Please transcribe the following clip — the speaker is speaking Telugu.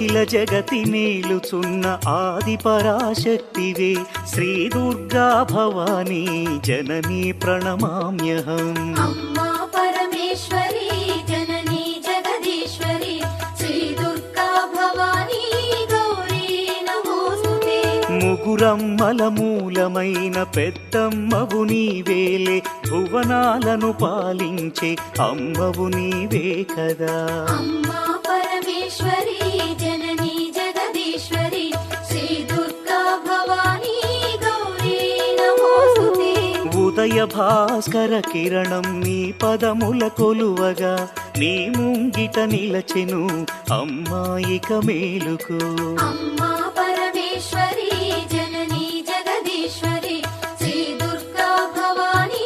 అఖిల జగతి మేలుచున్న ఆది పరాశక్తివే శ్రీ దుర్గా భవానీ జననీ ప్రణమామ్యహం. అమ్మా పరమేశ్వరి జననీ జగదీశ్వరి శ్రీ దుర్గా భవానీ గౌరీ నమోస్తుతే. ముగురమ్మల మూలమైన పెద్దమ్మవు నీవేలే భువనాలను పాలించే అమ్మవు నీవే కదా. అమ్మా పరమేశ్వరి జననీ జగదీశ్వరి శ్రీ దుర్గా భవానీ గౌరీ నమోస్తుతే. ఉదయ భాస్కర కిరణం నీ పదముల కొలువగా నీ ముంగిట నిలచెను అమ్మాయిక మేలుకు. అమ్మా